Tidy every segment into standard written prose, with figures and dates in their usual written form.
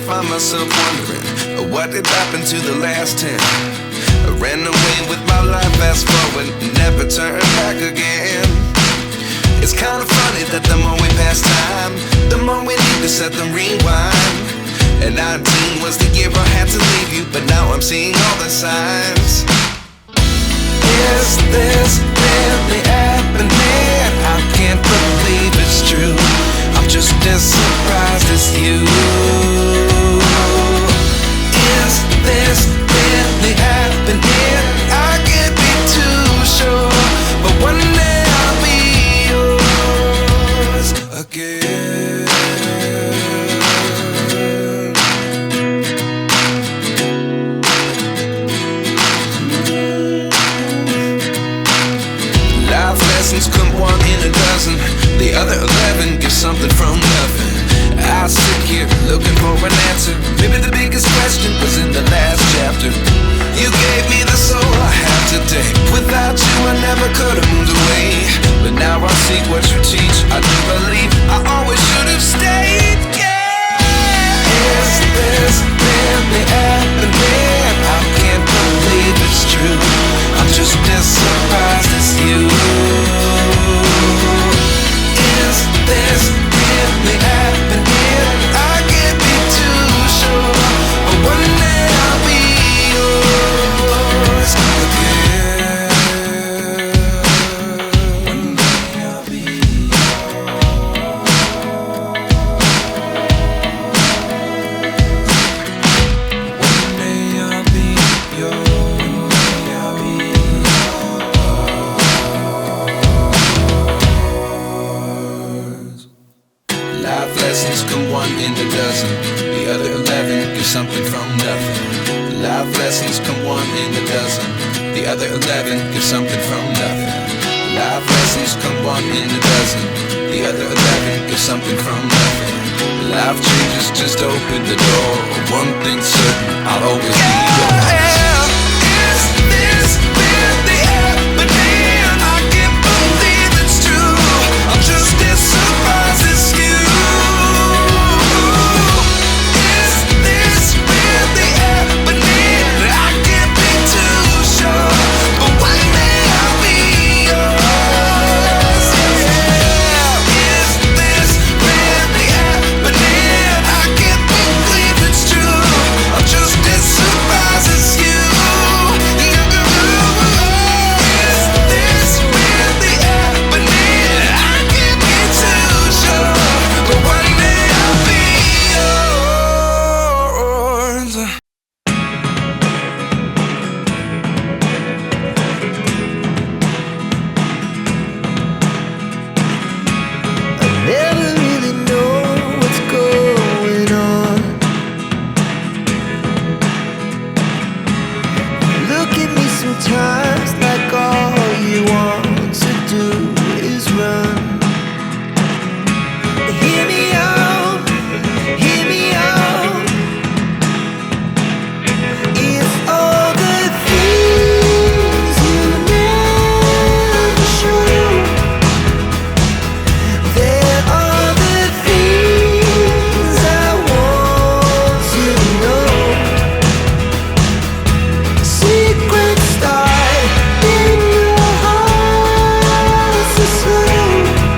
Find myself wondering what did happen to the last 10. I ran away with my life, fast forward, never turn back again. It's kinda funny that the more we pass time, the more we need to set the rewind. And 19 was the year I had to leave you, but now I'm seeing all the signs. Is this really happening? I can't believe it's true. I'm just as surprised as you. Is this really happening? I can't be too sure, but one day I'll be yours again. Life lessons come one in a dozen. The other 11 give something from nothing. I sit here looking for an answer. Maybe the biggest question was in the last chapter. You gave me the soul I have today. Without you I never could have moved away. But now I see what you teach. I do believe I always should have stayed. Yeah. Is this really happening? I can't believe it's true. I'm just as surprised as you. Is this really happening? I can't be too sure, but one day I'll be yours again. One day I'll be One day I'll be yours. Life lessons come one in a dozen. The other 11 give something from nothing. Life lessons come one in a dozen. The other 11 give something from nothing. Life lessons come one in a dozen. The other 11 give something from nothing. Life changes just open the door. One thing's certain, I'll always be yours. Is this really happening? I can't believe it's true. I'm just as surprised as you. Is this really happening? I can't be too sure, but one day I'll be yours. Yeah. Is this really happening? I can't believe it's true. I'm just as surprised as you. Is this really happening? I can't be too sure, but one day I'll be yours. I never really know what's going on. Look at me sometimes like all you want to do is run. Hear me out, hear me out. It's all the things you never show. There are the things I want to know. Secrets start in your heart so slow.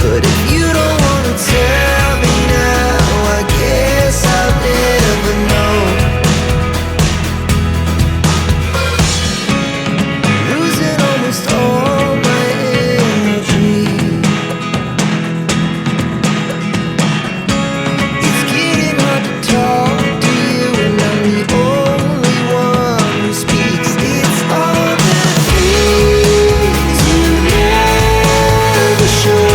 But if you don't wanna tell me now, I guess I'll never know. Losing almost all my energy. It's getting hard to talk to you, and I'm the only one who speaks. It's all the things you never show.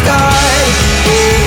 die.